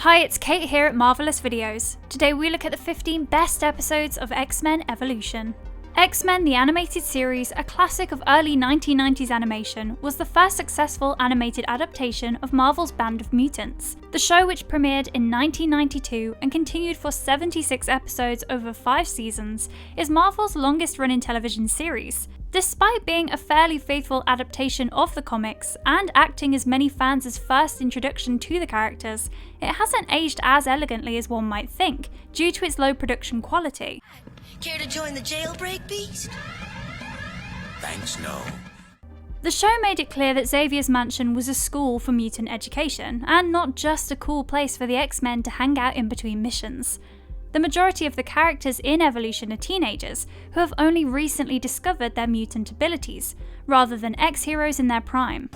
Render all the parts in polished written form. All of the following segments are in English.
Hi, it's Kate here at Marvelous Videos. Today we look at the 15 best episodes of X-Men Evolution. X-Men the Animated Series, a classic of early 1990s animation, was the first successful animated adaptation of Marvel's Band of Mutants. The show, which premiered in 1992 and continued for 76 episodes over 5 seasons, is Marvel's longest-running television series. Despite being a fairly faithful adaptation of the comics and acting as many fans' first introduction to the characters, it hasn't aged as elegantly as one might think, due to its low production quality. Care to join the jailbreak beast? Thanks, no. The show made it clear that Xavier's mansion was a school for mutant education, and not just a cool place for the X-Men to hang out in between missions. The majority of the characters in Evolution are teenagers who have only recently discovered their mutant abilities, rather than ex-heroes in their prime.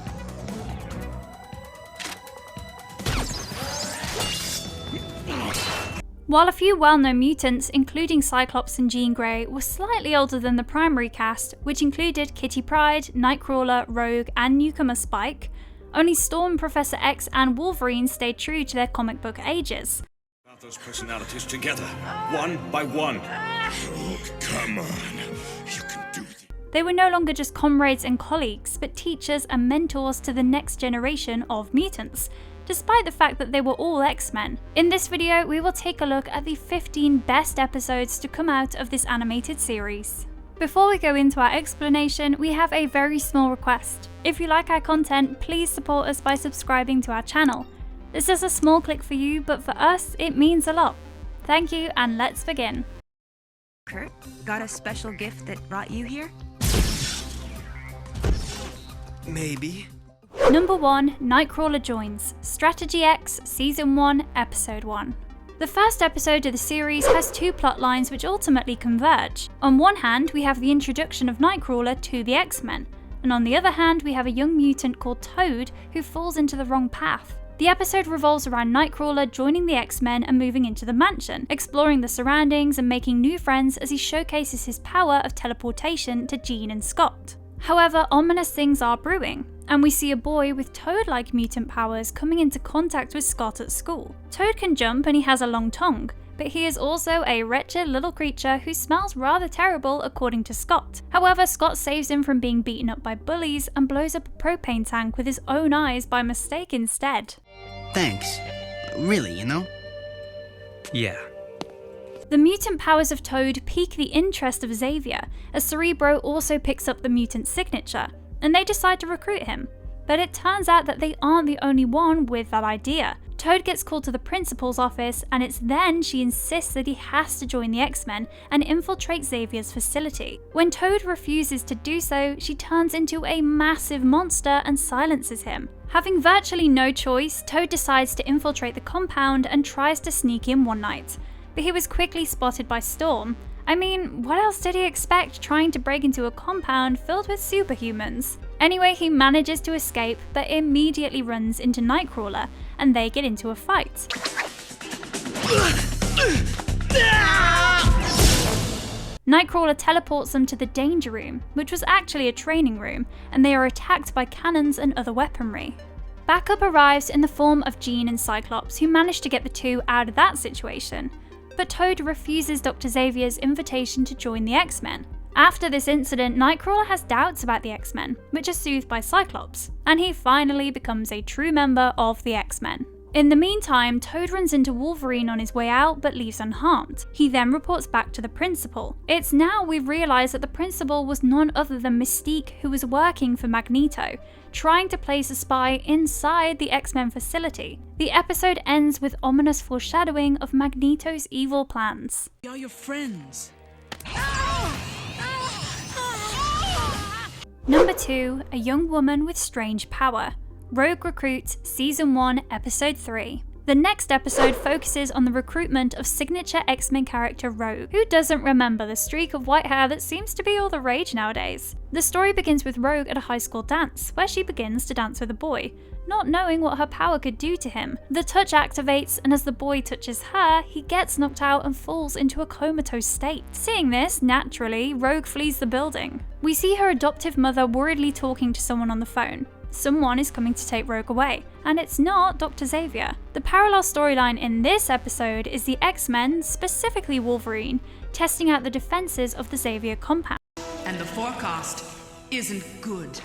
While a few well-known mutants, including Cyclops and Jean Grey, were slightly older than the primary cast, which included Kitty Pryde, Nightcrawler, Rogue, and newcomer Spyke, only Storm, Professor X, and Wolverine stayed true to their comic book ages. Those personalities together, one by one. Oh, come on. You can do this. They were no longer just comrades and colleagues, but teachers and mentors to the next generation of mutants, despite the fact that they were all X-Men. In this video, we will take a look at the 15 best episodes to come out of this animated series. Before we go into our explanation, we have a very small request. If you like our content, please support us by subscribing to our channel. This is a small click for you, but for us, it means a lot. Thank you, and let's begin. Kurt, got a special gift that brought you here? Maybe. Number 1, Nightcrawler joins, Strategy X, Season 1, Episode 1. The first episode of the series has two plot lines which ultimately converge. On one hand, we have the introduction of Nightcrawler to the X-Men, and on the other hand, we have a young mutant called Toad who falls into the wrong path. The episode revolves around Nightcrawler joining the X-Men and moving into the mansion, exploring the surroundings and making new friends as he showcases his power of teleportation to Jean and Scott. However, ominous things are brewing, and we see a boy with Toad-like mutant powers coming into contact with Scott at school. Toad can jump and he has a long tongue, but he is also a wretched little creature who smells rather terrible according to Scott. However, Scott saves him from being beaten up by bullies and blows up a propane tank with his own eyes by mistake instead. Thanks. Really, you know? Yeah. The mutant powers of Toad pique the interest of Xavier, as Cerebral also picks up the mutant signature, and they decide to recruit him. But it turns out that they aren't the only one with that idea. Toad gets called to the principal's office, and it's then she insists that he has to join the X-Men and infiltrate Xavier's facility. When Toad refuses to do so, she turns into a massive monster and silences him. Having virtually no choice, Toad decides to infiltrate the compound and tries to sneak in one night. But he was quickly spotted by Storm. I mean, what else did he expect trying to break into a compound filled with superhumans? Anyway, he manages to escape, but immediately runs into Nightcrawler, and they get into a fight. Nightcrawler teleports them to the Danger Room, which was actually a training room, and they are attacked by cannons and other weaponry. Backup arrives in the form of Jean and Cyclops, who manage to get the two out of that situation. But Toad refuses Dr. Xavier's invitation to join the X-Men. After this incident, Nightcrawler has doubts about the X-Men, which are soothed by Cyclops, and he finally becomes a true member of the X-Men. In the meantime, Toad runs into Wolverine on his way out but leaves unharmed. He then reports back to the principal. It's now we realise that the principal was none other than Mystique, who was working for Magneto, trying to place a spy inside the X-Men facility. The episode ends with ominous foreshadowing of Magneto's evil plans. We are your friends. Number 2, a young woman with strange power. Rogue Recruit, Season 1, Episode 3. The next episode focuses on the recruitment of signature X-Men character Rogue. Who doesn't remember the streak of white hair that seems to be all the rage nowadays? The story begins with Rogue at a high school dance, where she begins to dance with a boy, not knowing what her power could do to him. The touch activates, and as the boy touches her, he gets knocked out and falls into a comatose state. Seeing this, naturally, Rogue flees the building. We see her adoptive mother worriedly talking to someone on the phone. someone is coming to take Rogue away, and it's not Dr. Xavier. The parallel storyline in this episode is the X-Men, specifically Wolverine, testing out the defenses of the Xavier compound. And the forecast isn't good.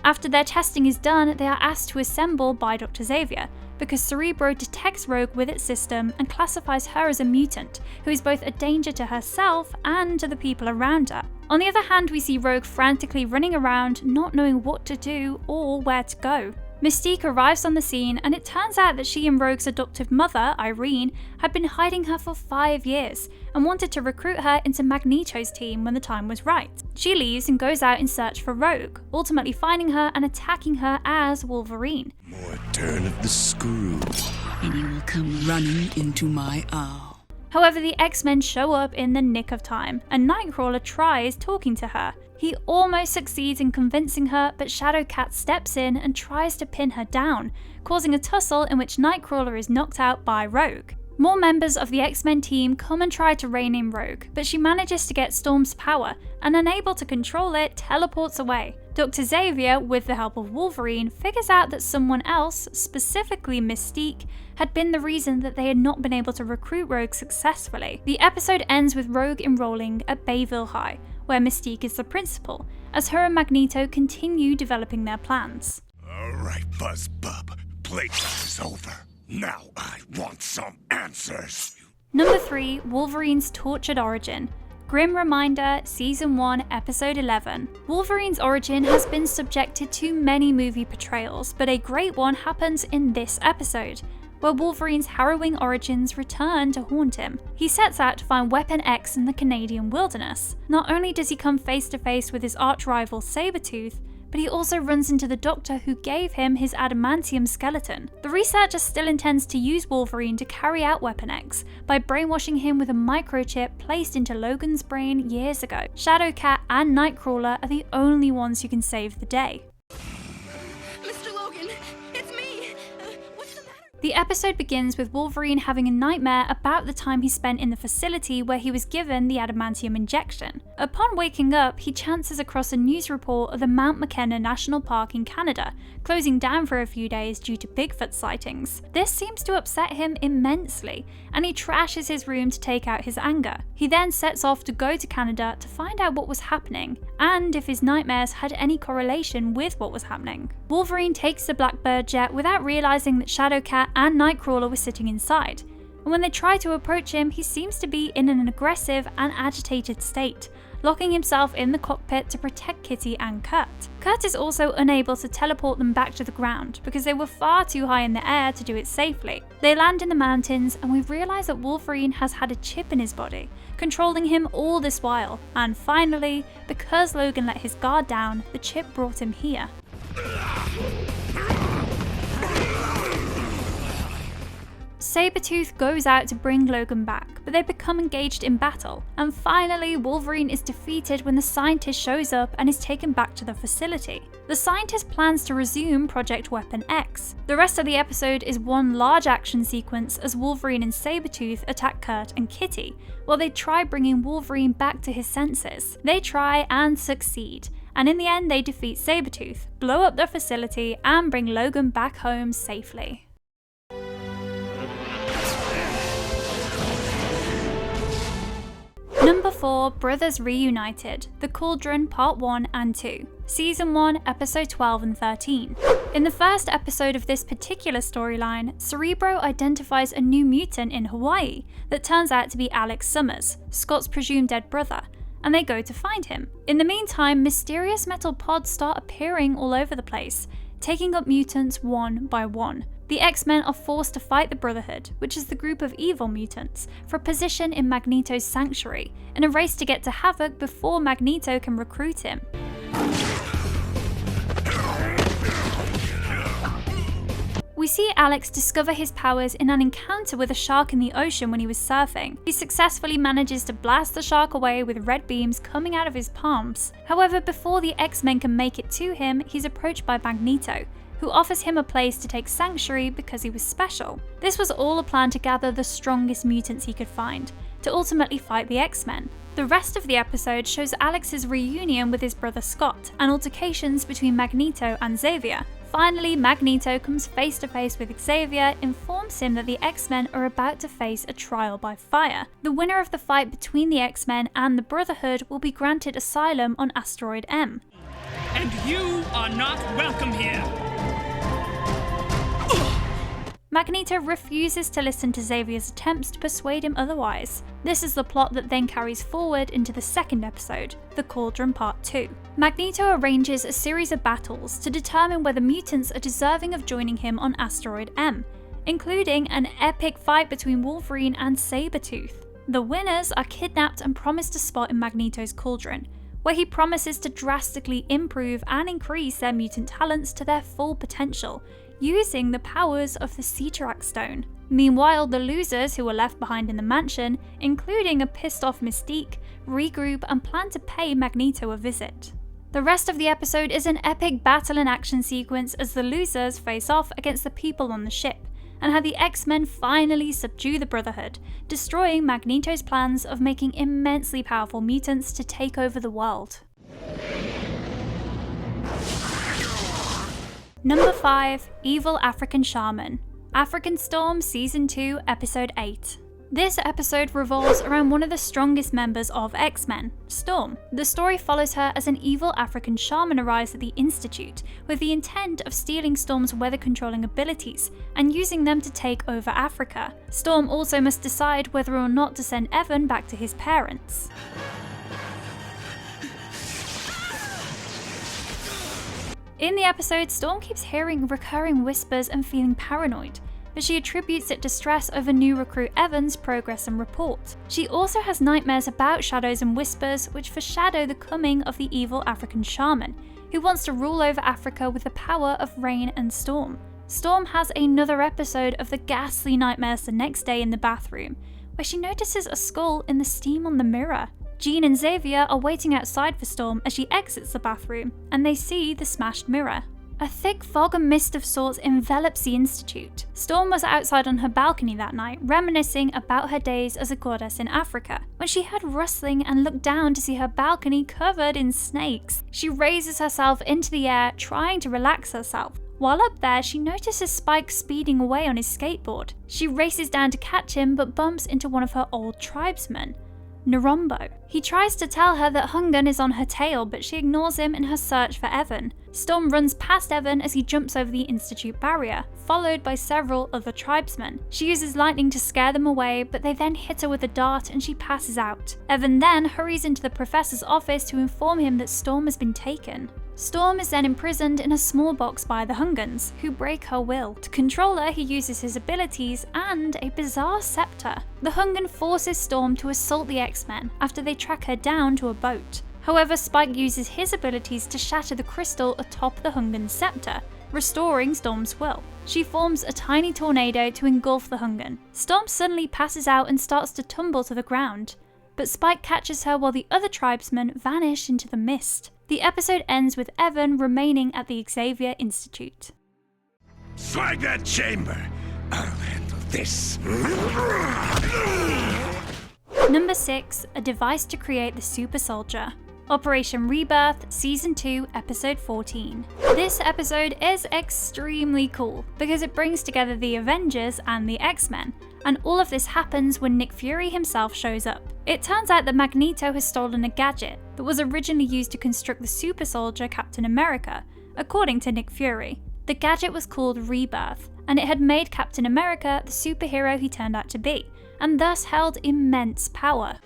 After their testing is done, they are asked to assemble by Dr. Xavier, because Cerebral detects Rogue with its system and classifies her as a mutant, who is both a danger to herself and to the people around her. On the other hand, we see Rogue frantically running around, not knowing what to do or where to go. Mystique arrives on the scene, and it turns out that she and Rogue's adoptive mother, Irene, had been hiding her for 5 years and wanted to recruit her into Magneto's team when the time was right. She leaves and goes out in search for Rogue, ultimately finding her and attacking her as Wolverine. More turn of the screw. And you will come running into my arms. However, the X-Men show up in the nick of time, and Nightcrawler tries talking to her. He almost succeeds in convincing her, but Shadowcat steps in and tries to pin her down, causing a tussle in which Nightcrawler is knocked out by Rogue. More members of the X-Men team come and try to rein in Rogue, but she manages to get Storm's power, and unable to control it, teleports away. Dr. Xavier, with the help of Wolverine, figures out that someone else, specifically Mystique, had been the reason that they had not been able to recruit Rogue successfully. The episode ends with Rogue enrolling at Bayville High, where Mystique is the principal, as her and Magneto continue developing their plans. Alright, Buzzbub. Playtime is over. Now I want some answers. Number 3, Wolverine's Tortured Origin. Grim Reminder, Season 1, Episode 11. Wolverine's origin has been subjected to many movie portrayals, but a great one happens in this episode, where Wolverine's harrowing origins return to haunt him. He sets out to find Weapon X in the Canadian wilderness. Not only does he come face to face with his arch-rival Sabretooth, but he also runs into the doctor who gave him his adamantium skeleton. The researcher still intends to use Wolverine to carry out Weapon X by brainwashing him with a microchip placed into Logan's brain years ago. Shadowcat and Nightcrawler are the only ones who can save the day. Mr. Logan, it's me. What's the matter? The episode begins with Wolverine having a nightmare about the time he spent in the facility where he was given the adamantium injection. Upon waking up, he chances across a news report of the Mount McKenna National Park in Canada, closing down for a few days due to Bigfoot sightings. This seems to upset him immensely, and he trashes his room to take out his anger. He then sets off to go to Canada to find out what was happening, and if his nightmares had any correlation with what was happening. Wolverine takes the Blackbird jet without realizing that Shadowcat and Nightcrawler were sitting inside, and when they try to approach him, he seems to be in an aggressive and agitated state, locking himself in the cockpit to protect Kitty and Kurt. Kurt is also unable to teleport them back to the ground because they were far too high in the air to do it safely. They land in the mountains, and we realise that Wolverine has had a chip in his body, controlling him all this while, and finally, because Logan let his guard down, the chip brought him here. Sabretooth goes out to bring Logan back, but they become engaged in battle, and finally Wolverine is defeated when the scientist shows up and is taken back to the facility. The scientist plans to resume Project Weapon X. The rest of the episode is one large action sequence as Wolverine and Sabretooth attack Kurt and Kitty, while they try bringing Wolverine back to his senses. They try and succeed, and in the end they defeat Sabretooth, blow up their facility, and bring Logan back home safely. Number 4, Brothers Reunited, The Cauldron Part 1 and 2, Season 1, Episode 12 and 13. In the first episode of this particular storyline, Cerebral identifies a new mutant in Hawaii that turns out to be Alex Summers, Scott's presumed dead brother, and they go to find him. In the meantime, mysterious metal pods start appearing all over the place, taking up mutants one by one. The X-Men are forced to fight the Brotherhood, which is the group of evil mutants, for a position in Magneto's sanctuary, in a race to get to Havoc before Magneto can recruit him. We see Alex discover his powers in an encounter with a shark in the ocean when he was surfing. He successfully manages to blast the shark away with red beams coming out of his palms. However, before the X-Men can make it to him, he's approached by Magneto, who offers him a place to take sanctuary because he was special. This was all a plan to gather the strongest mutants he could find, to ultimately fight the X-Men. The rest of the episode shows Alex's reunion with his brother Scott and altercations between Magneto and Xavier. Finally, Magneto comes face to face with Xavier, informs him that the X-Men are about to face a trial by fire. The winner of the fight between the X-Men and the Brotherhood will be granted asylum on Asteroid M. And you are not welcome here! Magneto refuses to listen to Xavier's attempts to persuade him otherwise. This is the plot that then carries forward into the second episode, The Cauldron Part 2. Magneto arranges a series of battles to determine whether mutants are deserving of joining him on Asteroid M, including an epic fight between Wolverine and Sabretooth. The winners are kidnapped and promised a spot in Magneto's cauldron, where he promises to drastically improve and increase their mutant talents to their full potential, using the powers of the Cerebral Stone. Meanwhile, the losers who were left behind in the mansion, including a pissed off Mystique, regroup and plan to pay Magneto a visit. The rest of the episode is an epic battle and action sequence as the losers face off against the people on the ship, and how the X-Men finally subdue the Brotherhood, destroying Magneto's plans of making immensely powerful mutants to take over the world. Number 5. Evil African Shaman. African Storm Season 2, Episode 8. This episode revolves around one of the strongest members of X-Men, Storm. The story follows her as an evil African shaman arrives at the Institute with the intent of stealing Storm's weather-controlling abilities and using them to take over Africa. Storm also must decide whether or not to send Evan back to his parents. In the episode, Storm keeps hearing recurring whispers and feeling paranoid, but she attributes it to stress over new recruit Evan's progress and report. She also has nightmares about shadows and whispers, which foreshadow the coming of the evil African shaman, who wants to rule over Africa with the power of rain and storm. Storm has another episode of the ghastly nightmares the next day in the bathroom, where she notices a skull in the steam on the mirror. Jean and Xavier are waiting outside for Storm as she exits the bathroom, and they see the smashed mirror. A thick fog and mist of sorts envelops the Institute. Storm was outside on her balcony that night, reminiscing about her days as a goddess in Africa, when she heard rustling and looked down to see her balcony covered in snakes. She raises herself into the air, trying to relax herself. While up there, she notices Spyke speeding away on his skateboard. She races down to catch him, but bumps into one of her old tribesmen, Narombo. He tries to tell her that Hungun is on her tail, but she ignores him in her search for Evan. Storm runs past Evan as he jumps over the Institute barrier, followed by several other tribesmen. She uses lightning to scare them away, but they then hit her with a dart and she passes out. Evan then hurries into the professor's office to inform him that Storm has been taken. Storm is then imprisoned in a small box by the Hunguns, who break her will. To control her, he uses his abilities and a bizarre scepter. The Hungun forces Storm to assault the X-Men after they track her down to a boat. However, Spyke uses his abilities to shatter the crystal atop the Hungun's scepter, restoring Storm's will. She forms a tiny tornado to engulf the Hungun. Storm suddenly passes out and starts to tumble to the ground, but Spyke catches her while the other tribesmen vanish into the mist. The episode ends with Evan remaining at the Xavier Institute. Swag that chamber! I'll handle this. Number 6. A device to create the super soldier. Operation Rebirth, Season 2, Episode 14. This episode is extremely cool because it brings together the Avengers and the X-Men, and all of this happens when Nick Fury himself shows up. It turns out that Magneto has stolen a gadget that was originally used to construct the super soldier Captain America, according to Nick Fury. The gadget was called Rebirth, and it had made Captain America the superhero he turned out to be, and thus held immense power.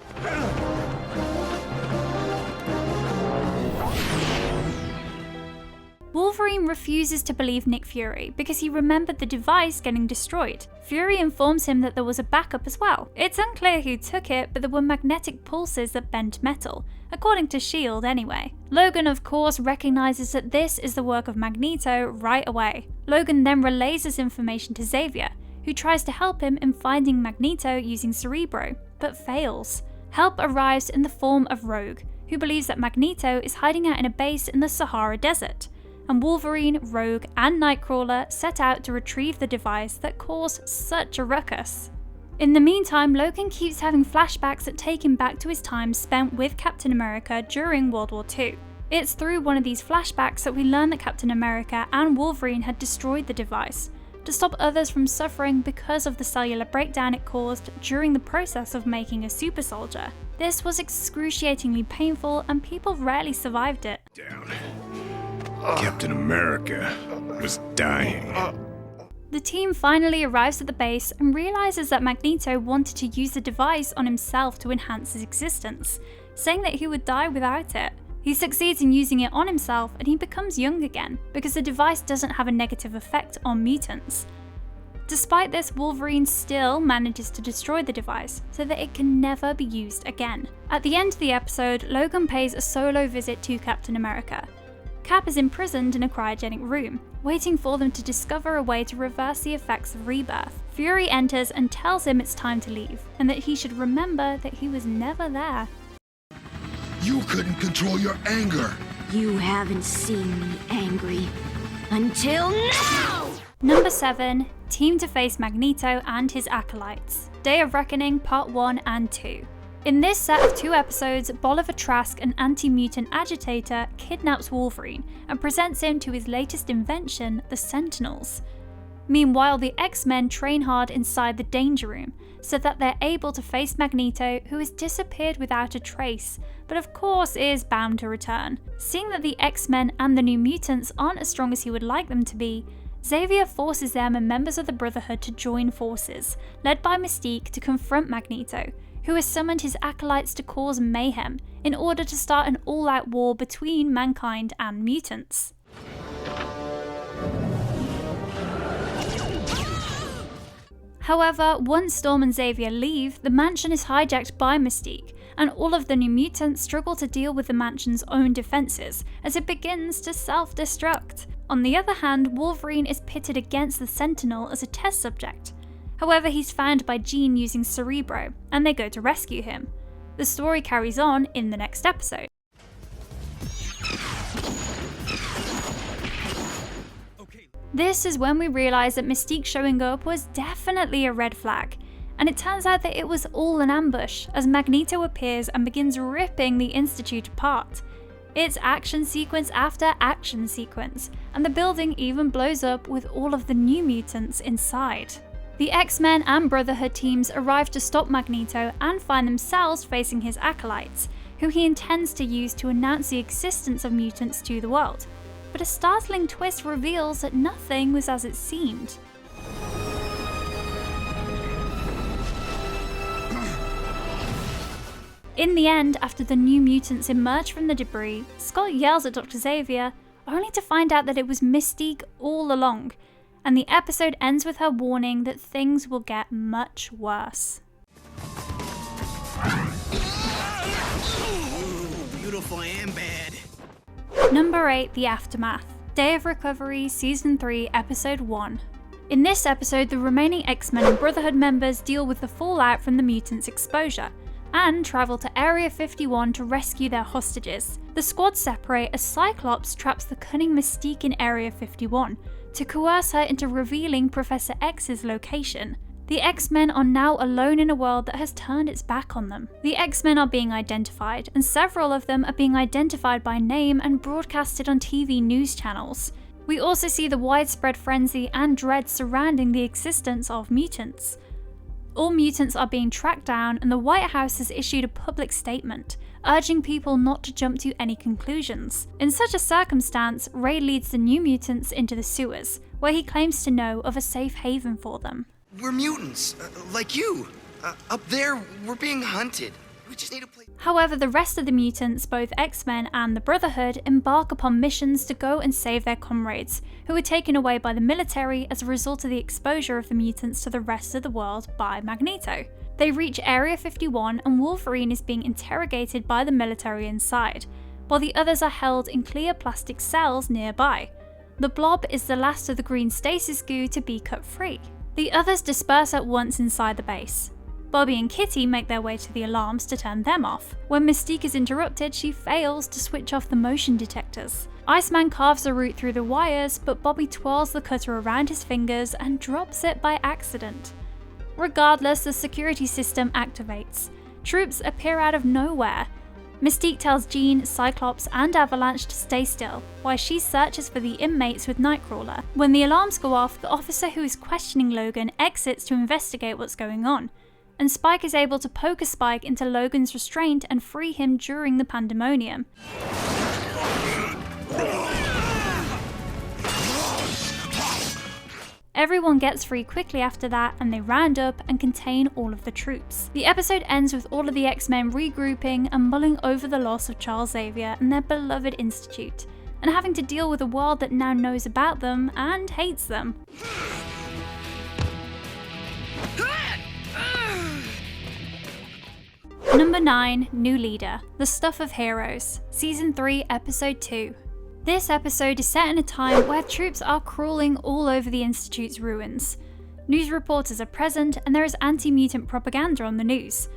Wolverine refuses to believe Nick Fury because he remembered the device getting destroyed. Fury informs him that there was a backup as well. It's unclear who took it, but there were magnetic pulses that bent metal, according to S.H.I.E.L.D. anyway. Logan, of course, recognizes that this is the work of Magneto right away. Logan then relays this information to Xavier, who tries to help him in finding Magneto using Cerebral, but fails. Help arrives in the form of Rogue, who believes that Magneto is hiding out in a base in the Sahara Desert, and Wolverine, Rogue, and Nightcrawler set out to retrieve the device that caused such a ruckus. In the meantime, Logan keeps having flashbacks that take him back to his time spent with Captain America during World War II. It's through one of these flashbacks that we learn that Captain America and Wolverine had destroyed the device to stop others from suffering because of the cellular breakdown it caused during the process of making a super soldier. This was excruciatingly painful and people rarely survived it. Down. Captain America was dying. The team finally arrives at the base and realizes that Magneto wanted to use the device on himself to enhance his existence, saying that he would die without it. He succeeds in using it on himself and he becomes young again, because the device doesn't have a negative effect on mutants. Despite this, Wolverine still manages to destroy the device so that it can never be used again. At the end of the episode, Logan pays a solo visit to Captain America. Cap is imprisoned in a cryogenic room, waiting for them to discover a way to reverse the effects of Rebirth. Fury enters and tells him it's time to leave, and that he should remember that he was never there. You couldn't control your anger. You haven't seen me angry until now! Number 7. Team to face Magneto and his Acolytes. Day of Reckoning Part 1 and 2. In this set of 2 episodes, Bolivar Trask, an anti-mutant agitator, kidnaps Wolverine and presents him to his latest invention, the Sentinels. Meanwhile, the X-Men train hard inside the Danger Room so that they're able to face Magneto, who has disappeared without a trace, but of course is bound to return. Seeing that the X-Men and the New Mutants aren't as strong as he would like them to be, Xavier forces them and members of the Brotherhood to join forces, led by Mystique, to confront Magneto, who has summoned his acolytes to cause mayhem in order to start an all-out war between mankind and mutants. However, once Storm and Xavier leave, the mansion is hijacked by Mystique, and all of the New Mutants struggle to deal with the mansion's own defences as it begins to self-destruct. On the other hand, Wolverine is pitted against the Sentinel as a test subject. However, he's found by Jean using Cerebral, and they go to rescue him. The story carries on in the next episode. This is when we realise that Mystique showing up was definitely a red flag, and it turns out that it was all an ambush as Magneto appears and begins ripping the Institute apart. It's action sequence after action sequence, and the building even blows up with all of the New Mutants inside. The X-Men and Brotherhood teams arrive to stop Magneto and find themselves facing his acolytes, who he intends to use to announce the existence of mutants to the world. But a startling twist reveals that nothing was as it seemed. In the end, after the New Mutants emerge from the debris, Scott yells at Dr. Xavier, only to find out that it was Mystique all along, and the episode ends with her warning that things will get much worse. Ooh, beautiful and bad. Number 8. The Aftermath. Day of Recovery, Season 3, Episode 1. In this episode, the remaining X-Men and Brotherhood members deal with the fallout from the mutants' exposure, and travel to Area 51 to rescue their hostages. The squad separate as Cyclops traps the cunning Mystique in Area 51, to coerce her into revealing Professor X's location. The X-Men are now alone in a world that has turned its back on them. The X-Men are being identified, and several of them are being identified by name and broadcasted on TV news channels. We also see the widespread frenzy and dread surrounding the existence of mutants. All mutants are being tracked down, and the White House has issued a public statement, urging people not to jump to any conclusions. In such a circumstance, Ray leads the New Mutants into the sewers, where he claims to know of a safe haven for them. We're mutants, like you. Up there, we're being hunted. We just need a place. However, the rest of the mutants, both X-Men and the Brotherhood, embark upon missions to go and save their comrades, who were taken away by the military as a result of the exposure of the mutants to the rest of the world by Magneto. They reach Area 51 and Wolverine is being interrogated by the military inside, while the others are held in clear plastic cells nearby. The Blob is the last of the green stasis goo to be cut free. The others disperse at once inside the base. Bobby and Kitty make their way to the alarms to turn them off. When Mystique is interrupted, she fails to switch off the motion detectors. Iceman carves a route through the wires, but Bobby twirls the cutter around his fingers and drops it by accident. Regardless, the security system activates. Troops appear out of nowhere. Mystique tells Jean, Cyclops, and Avalanche to stay still, while she searches for the inmates with Nightcrawler. When the alarms go off, the officer who is questioning Logan exits to investigate what's going on, and Spyke is able to poke a Spyke into Logan's restraint and free him during the pandemonium. Everyone gets free quickly after that, and they round up and contain all of the troops. The episode ends with all of the X-Men regrouping and mulling over the loss of Charles Xavier and their beloved institute, and having to deal with a world that now knows about them and hates them. Number 9, New Leader, The Stuff of Heroes, Season 3, Episode 2. This episode is set in a time where troops are crawling all over the Institute's ruins. News reporters are present, and there is anti-mutant propaganda on the news.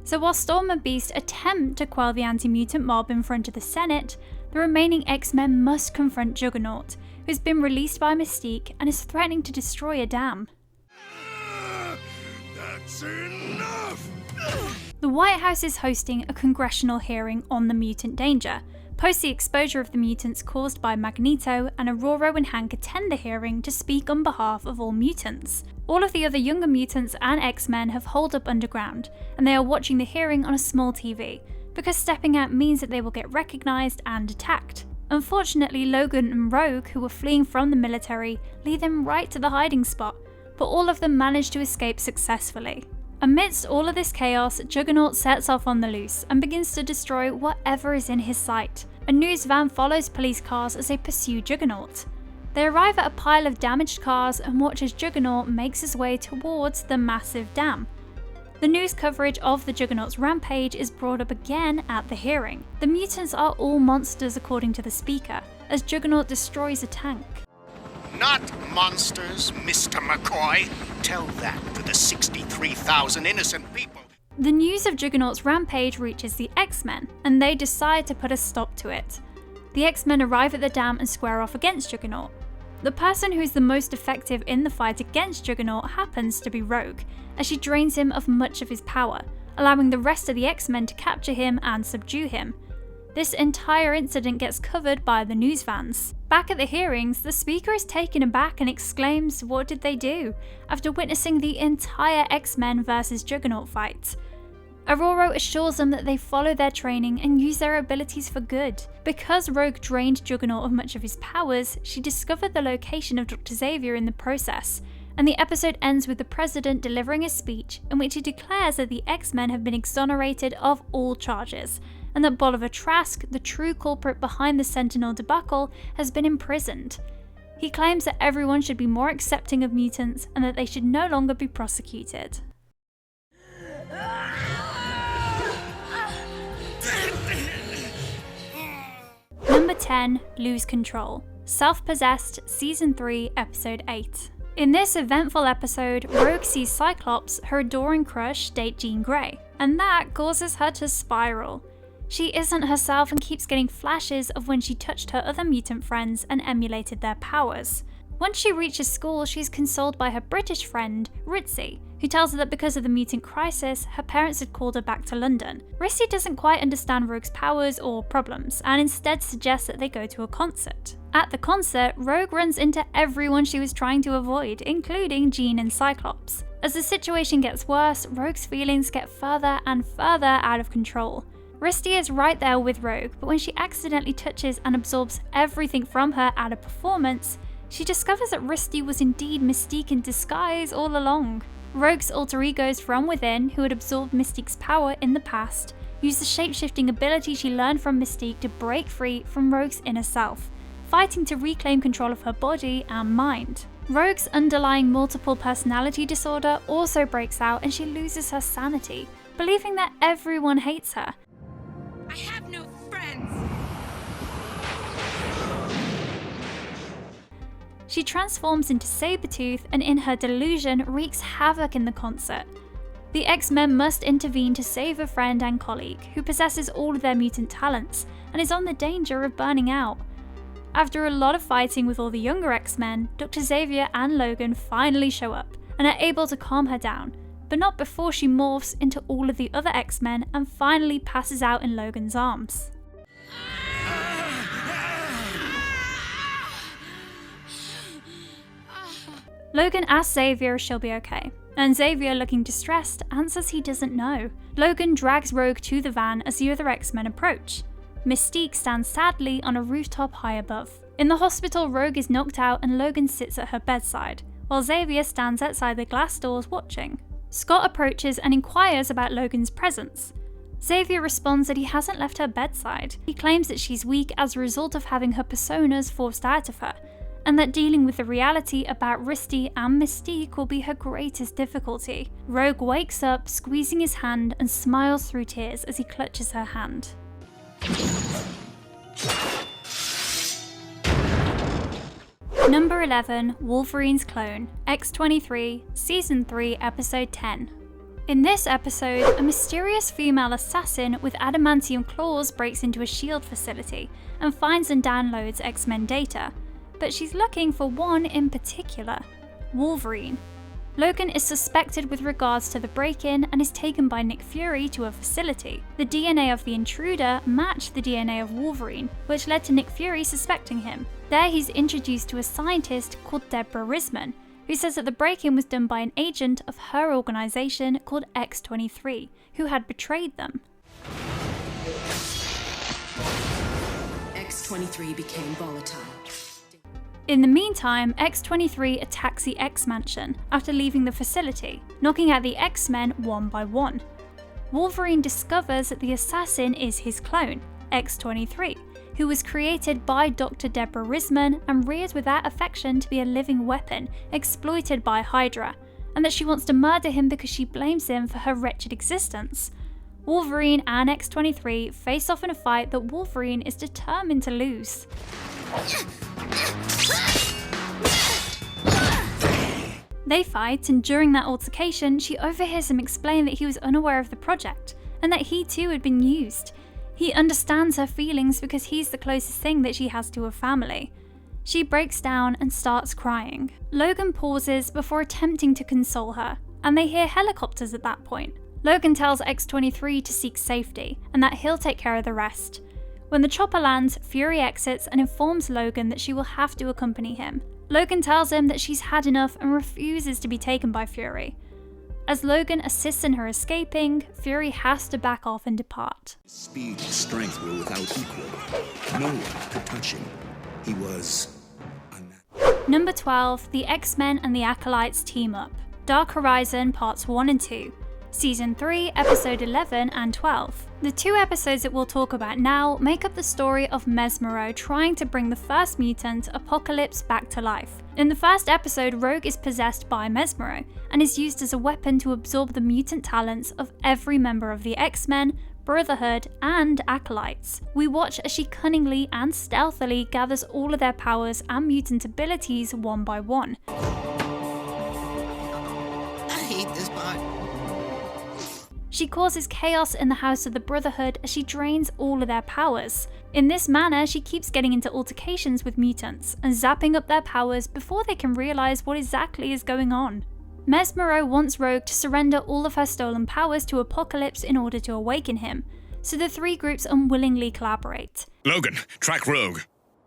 So while Storm and Beast attempt to quell the anti-mutant mob in front of the Senate, the remaining X-Men must confront Juggernaut, who's been released by Mystique and is threatening to destroy a dam. That's enough! The White House is hosting a congressional hearing on the mutant danger, post the exposure of the mutants caused by Magneto, and Aurora and Hank attend the hearing to speak on behalf of all mutants. All of the other younger mutants and X-Men have holed up underground, and they are watching the hearing on a small TV, because stepping out means that they will get recognised and attacked. Unfortunately, Logan and Rogue, who were fleeing from the military, lead them right to the hiding spot, but all of them manage to escape successfully. Amidst all of this chaos, Juggernaut sets off on the loose and begins to destroy whatever is in his sight. A news van follows police cars as they pursue Juggernaut. They arrive at a pile of damaged cars and watch as Juggernaut makes his way towards the massive dam. The news coverage of the Juggernaut's rampage is brought up again at the hearing. The mutants are all monsters according to the speaker, as Juggernaut destroys a tank. Not monsters, Mr. McCoy. Tell that to the 63,000 innocent people. The news of Juggernaut's rampage reaches the X-Men, and they decide to put a stop to it. The X-Men arrive at the dam and square off against Juggernaut. The person who is the most effective in the fight against Juggernaut happens to be Rogue, as she drains him of much of his power, allowing the rest of the X-Men to capture him and subdue him. This entire incident gets covered by the news vans. Back at the hearings, the speaker is taken aback and exclaims, "What did they do?" after witnessing the entire X-Men vs Juggernaut fight. Aurora assures them that they follow their training and use their abilities for good. Because Rogue drained Juggernaut of much of his powers, she discovered the location of Dr. Xavier in the process, and the episode ends with the President delivering a speech in which he declares that the X-Men have been exonerated of all charges, and that Bolivar Trask, the true culprit behind the Sentinel debacle, has been imprisoned. He claims that everyone should be more accepting of mutants and that they should no longer be prosecuted. Number 10, Lose Control, Self-Possessed, Season 3, Episode 8. In this eventful episode, Rogue sees Cyclops, her adoring crush, date Jean Grey, and that causes her to spiral. She isn't herself and keeps getting flashes of when she touched her other mutant friends and emulated their powers. Once she reaches school, she's consoled by her British friend, Ritzy, who tells her that because of the mutant crisis, her parents had called her back to London. Ritzy doesn't quite understand Rogue's powers or problems, and instead suggests that they go to a concert. At the concert, Rogue runs into everyone she was trying to avoid, including Jean and Cyclops. As the situation gets worse, Rogue's feelings get further and further out of control. Ritzy is right there with Rogue, but when she accidentally touches and absorbs everything from her at a performance, she discovers that Ritzy was indeed Mystique in disguise all along. Rogue's alter egos from within, who had absorbed Mystique's power in the past, use the shape-shifting ability she learned from Mystique to break free from Rogue's inner self, fighting to reclaim control of her body and mind. Rogue's underlying multiple personality disorder also breaks out and she loses her sanity, believing that everyone hates her. I have no friends. She transforms into Sabretooth and in her delusion wreaks havoc in the concert. The X-Men must intervene to save a friend and colleague who possesses all of their mutant talents and is on the danger of burning out. After a lot of fighting with all the younger X-Men, Dr. Xavier and Logan finally show up and are able to calm her down, but not before she morphs into all of the other X-Men and finally passes out in Logan's arms. Logan asks Xavier if she'll be okay, and Xavier, looking distressed, answers he doesn't know. Logan drags Rogue to the van as the other X-Men approach. Mystique stands sadly on a rooftop high above. In the hospital, Rogue is knocked out and Logan sits at her bedside, while Xavier stands outside the glass doors watching. Scott approaches and inquires about Logan's presence. Xavier responds that he hasn't left her bedside. He claims that she's weak as a result of having her personas forced out of her, and that dealing with the reality about Risty and Mystique will be her greatest difficulty. Rogue wakes up, squeezing his hand, and smiles through tears as he clutches her hand. Number 11, Wolverine's Clone, X-23, Season 3, Episode 10. In this episode, a mysterious female assassin with adamantium claws breaks into a SHIELD facility and finds and downloads X-Men data, but she's looking for one in particular, Wolverine. Logan is suspected with regards to the break-in and is taken by Nick Fury to a facility. The DNA of the intruder matched the DNA of Wolverine, which led to Nick Fury suspecting him. There he's introduced to a scientist called Deborah Risman, who says that the break-in was done by an agent of her organisation called X-23, who had betrayed them. X-23 became volatile. In the meantime, X-23 attacks the X-Mansion after leaving the facility, knocking out the X-Men one by one. Wolverine discovers that the assassin is his clone, X-23, who was created by Dr. Deborah Risman and reared without affection to be a living weapon exploited by Hydra, and that she wants to murder him because she blames him for her wretched existence. Wolverine and X-23 face off in a fight that Wolverine is determined to lose. They fight, and during that altercation, she overhears him explain that he was unaware of the project, and that he too had been used. He understands her feelings because he's the closest thing that she has to her family. She breaks down and starts crying. Logan pauses before attempting to console her, and they hear helicopters at that point. Logan tells X-23 to seek safety, and that he'll take care of the rest. When the chopper lands, Fury exits and informs Logan that she will have to accompany him. Logan tells him that she's had enough and refuses to be taken by Fury. As Logan assists in her escaping, Fury has to back off and depart. Speed and strength were without equal. No one could touch him. He was unnatural. Number 12, the X-Men and the Acolytes team up. Dark Horizon Parts 1 and 2. Season 3, Episode 11 and 12. The two episodes that we'll talk about now make up the story of Mesmero trying to bring the first mutant, Apocalypse, back to life. In the first episode, Rogue is possessed by Mesmero and is used as a weapon to absorb the mutant talents of every member of the X-Men, Brotherhood, and Acolytes. We watch as she cunningly and stealthily gathers all of their powers and mutant abilities one by one. I hate this part. She causes chaos in the House of the Brotherhood as she drains all of their powers. In this manner, she keeps getting into altercations with mutants and zapping up their powers before they can realise what exactly is going on. Mesmero wants Rogue to surrender all of her stolen powers to Apocalypse in order to awaken him, so the three groups unwillingly collaborate. Logan, track Rogue.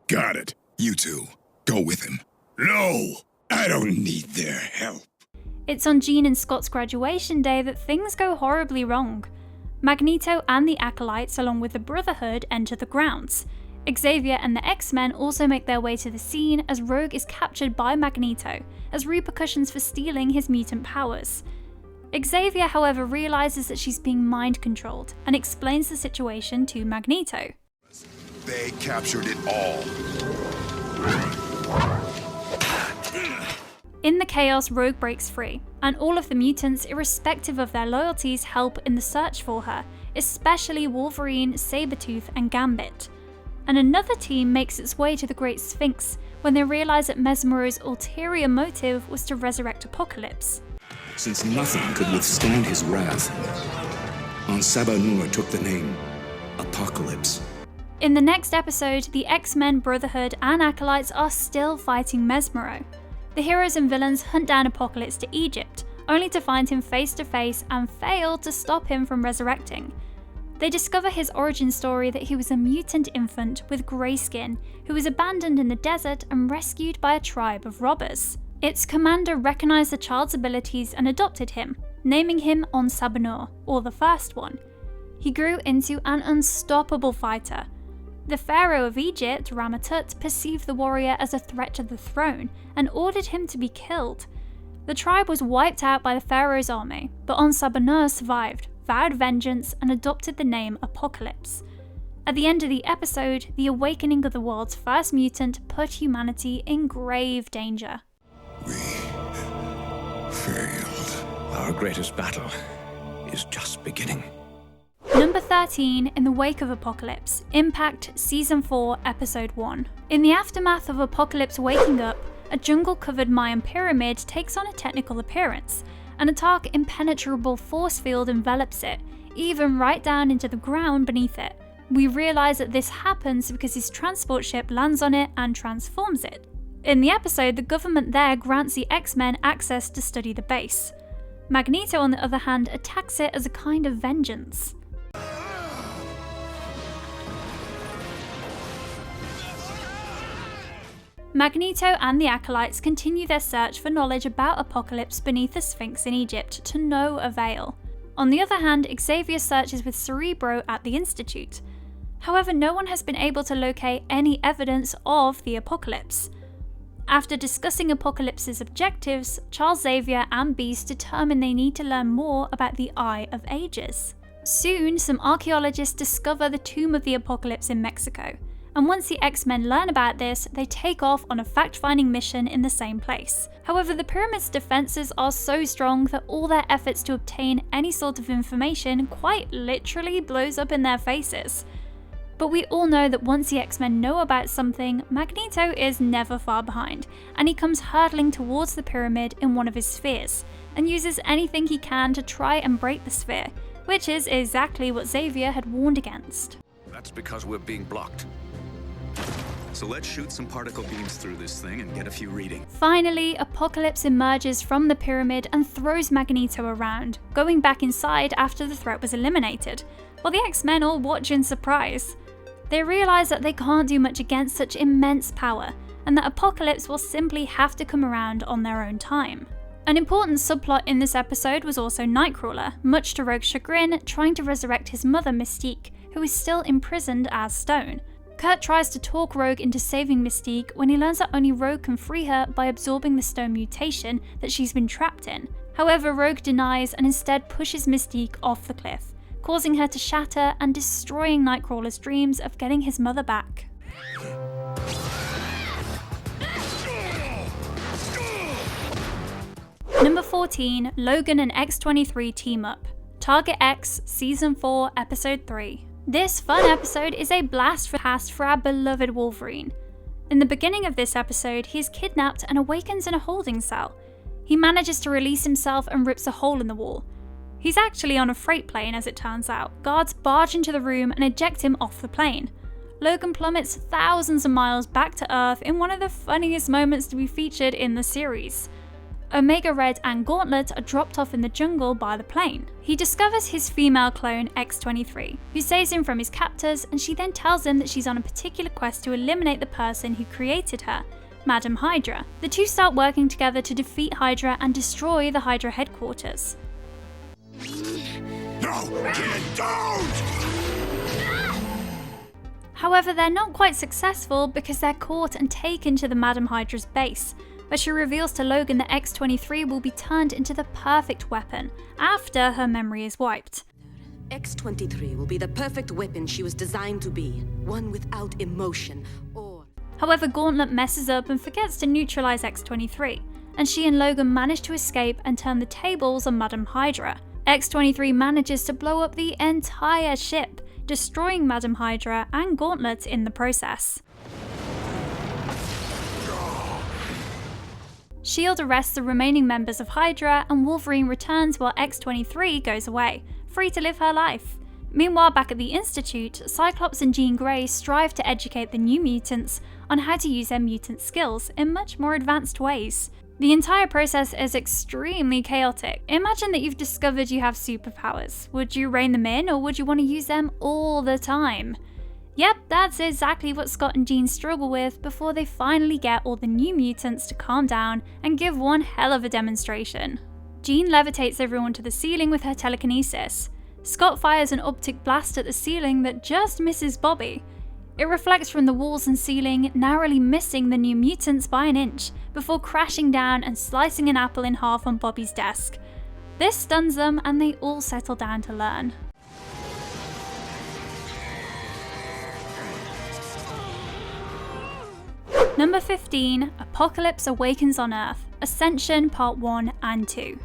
Got it. You two, go with him. No, I don't need their help. It's on Jean and Scott's graduation day that things go horribly wrong. Magneto and the Acolytes, along with the Brotherhood, enter the grounds. Xavier and the X-Men also make their way to the scene as Rogue is captured by Magneto, as repercussions for stealing his mutant powers. Xavier, however, realizes that she's being mind-controlled and explains the situation to Magneto. They captured it all. In the chaos, Rogue breaks free, and all of the mutants, irrespective of their loyalties, help in the search for her, especially Wolverine, Sabretooth, and Gambit. And another team makes its way to the Great Sphinx when they realize that Mesmero's ulterior motive was to resurrect Apocalypse. Since nothing could withstand his wrath, on Sabanur took the name Apocalypse. In the next episode, the X-Men, Brotherhood, and Acolytes are still fighting Mesmero. The heroes and villains hunt down Apocalypse to Egypt, only to find him face to face and fail to stop him from resurrecting. They discover his origin story that he was a mutant infant with grey skin who was abandoned in the desert and rescued by a tribe of robbers. Its commander recognized the child's abilities and adopted him, naming him On Sabanur, or the First One. He grew into an unstoppable fighter. The pharaoh of Egypt, Ramatut, perceived the warrior as a threat to the throne and ordered him to be killed. The tribe was wiped out by the pharaoh's army, but On Sabanur survived, vowed vengeance, and adopted the name Apocalypse. At the end of the episode, the awakening of the world's first mutant put humanity in grave danger. We failed. Our greatest battle is just beginning. Number 13, In the Wake of Apocalypse, Impact Season 4, Episode 1. In the aftermath of Apocalypse waking up, a jungle-covered Mayan pyramid takes on a technical appearance. An dark, impenetrable force field envelops it, even right down into the ground beneath it. We realise that this happens because his transport ship lands on it and transforms it. In the episode, the government there grants the X-Men access to study the base. Magneto, on the other hand, attacks it as a kind of vengeance. Magneto and the Acolytes continue their search for knowledge about Apocalypse beneath the Sphinx in Egypt, to no avail. On the other hand, Xavier searches with Cerebral at the Institute. However, no one has been able to locate any evidence of the Apocalypse. After discussing Apocalypse's objectives, Charles Xavier and Beast determine they need to learn more about the Eye of Ages. Soon, some archaeologists discover the Tomb of the Apocalypse in Mexico. And once the X-Men learn about this, they take off on a fact-finding mission in the same place. However, the pyramid's defenses are so strong that all their efforts to obtain any sort of information quite literally blows up in their faces. But we all know that once the X-Men know about something, Magneto is never far behind, and he comes hurtling towards the pyramid in one of his spheres, and uses anything he can to try and break the sphere, which is exactly what Xavier had warned against. That's because we're being blocked. So let's shoot some particle beams through this thing and get a few readings. Finally, Apocalypse emerges from the pyramid and throws Magneto around, going back inside after the threat was eliminated, while the X-Men all watch in surprise. They realise that they can't do much against such immense power, and that Apocalypse will simply have to come around on their own time. An important subplot in this episode was also Nightcrawler, much to Rogue's chagrin, trying to resurrect his mother Mystique, who is still imprisoned as Stone. Kurt tries to talk Rogue into saving Mystique when he learns that only Rogue can free her by absorbing the Stone mutation that she's been trapped in. However, Rogue denies and instead pushes Mystique off the cliff, causing her to shatter and destroying Nightcrawler's dreams of getting his mother back. Number 14, Logan and X-23 team up. Target X, Season 4, Episode 3. This fun episode is a blast for our beloved Wolverine. In the beginning of this episode, he is kidnapped and awakens in a holding cell. He manages to release himself and rips a hole in the wall. He's actually on a freight plane, as it turns out. Guards barge into the room and eject him off the plane. Logan plummets thousands of miles back to Earth in one of the funniest moments to be featured in the series. Omega Red and Gauntlet are dropped off in the jungle by the plane. He discovers his female clone, X-23, who saves him from his captors, and she then tells him that she's on a particular quest to eliminate the person who created her, Madam Hydra. The two start working together to defeat Hydra and destroy the Hydra headquarters. No, kid, don't! However, they're not quite successful because they're caught and taken to the Madam Hydra's base, where she reveals to Logan that X-23 will be turned into the perfect weapon after her memory is wiped. X-23 will be the perfect weapon she was designed to be, one without emotion or... However, Gauntlet messes up and forgets to neutralize X-23, and she and Logan manage to escape and turn the tables on Madam Hydra. X-23 manages to blow up the entire ship, destroying Madam Hydra and Gauntlet in the process. S.H.I.E.L.D. arrests the remaining members of Hydra, and Wolverine returns while X-23 goes away, free to live her life. Meanwhile, back at the Institute, Cyclops and Jean Grey strive to educate the new mutants on how to use their mutant skills in much more advanced ways. The entire process is extremely chaotic. Imagine that you've discovered you have superpowers. Would you rein them in, or would you want to use them all the time? Yep, that's exactly what Scott and Jean struggle with before they finally get all the new mutants to calm down and give one hell of a demonstration. Jean levitates everyone to the ceiling with her telekinesis. Scott fires an optic blast at the ceiling that just misses Bobby. It reflects from the walls and ceiling, narrowly missing the new mutants by an inch, before crashing down and slicing an apple in half on Bobby's desk. This stuns them and they all settle down to learn. Number 15, Apocalypse Awakens on Earth, Ascension Part 1 and 2.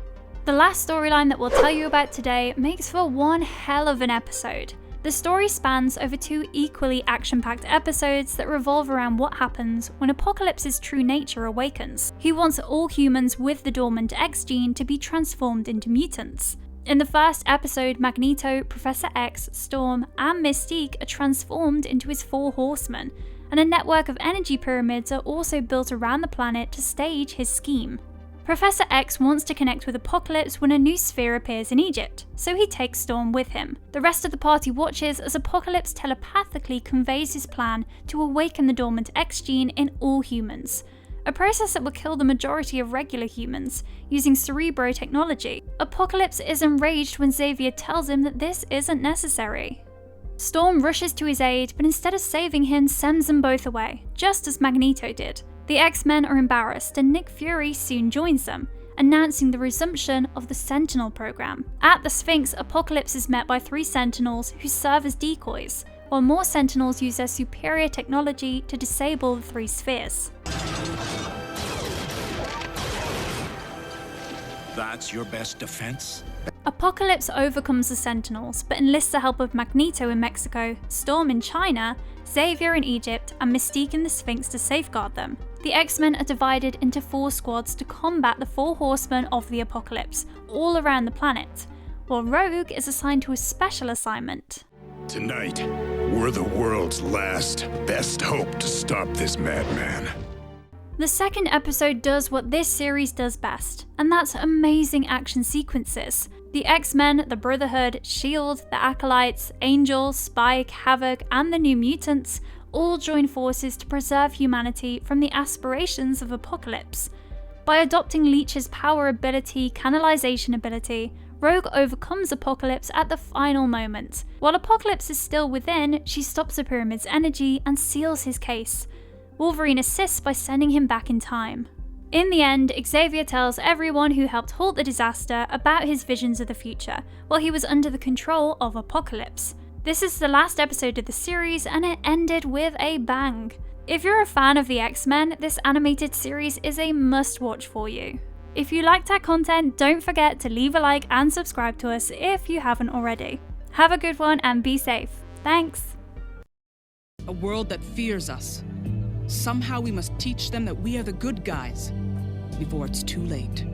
The last storyline that we'll tell you about today makes for one hell of an episode. The story spans over 2 equally action-packed episodes that revolve around what happens when Apocalypse's true nature awakens. He wants all humans with the dormant X gene to be transformed into mutants. In the first episode, Magneto, Professor X, Storm, and Mystique are transformed into his 4 horsemen, and a network of energy pyramids are also built around the planet to stage his scheme. Professor X wants to connect with Apocalypse when a new sphere appears in Egypt, so he takes Storm with him. The rest of the party watches as Apocalypse telepathically conveys his plan to awaken the dormant X gene in all humans, a process that will kill the majority of regular humans, using Cerebral technology. Apocalypse is enraged when Xavier tells him that this isn't necessary. Storm rushes to his aid, but instead of saving him, sends them both away, just as Magneto did. The X-Men are embarrassed and Nick Fury soon joins them, announcing the resumption of the Sentinel program. At the Sphinx, Apocalypse is met by 3 Sentinels who serve as decoys, while more Sentinels use their superior technology to disable the 3 spheres. That's your best defense? Apocalypse overcomes the Sentinels, but enlists the help of Magneto in Mexico, Storm in China, Xavier in Egypt, and Mystique in the Sphinx to safeguard them. The X-Men are divided into 4 squads to combat the 4 horsemen of the Apocalypse, all around the planet, while Rogue is assigned to a special assignment. Tonight, we're the world's last, best hope to stop this madman. The second episode does what this series does best, and that's amazing action sequences. The X-Men, the Brotherhood, S.H.I.E.L.D., the Acolytes, Angel, Spyke, Havoc, and the New Mutants all join forces to preserve humanity from the aspirations of Apocalypse. By adopting Leech's power ability, canalization ability, Rogue overcomes Apocalypse at the final moment. While Apocalypse is still within, she stops the Pyramid's energy and seals his case. Wolverine assists by sending him back in time. In the end, Xavier tells everyone who helped halt the disaster about his visions of the future, while he was under the control of Apocalypse. This is the last episode of the series, and it ended with a bang. If you're a fan of the X-Men, this animated series is a must-watch for you. If you liked our content, don't forget to leave a like and subscribe to us if you haven't already. Have a good one and be safe. Thanks! A world that fears us. Somehow we must teach them that we are the good guys before it's too late.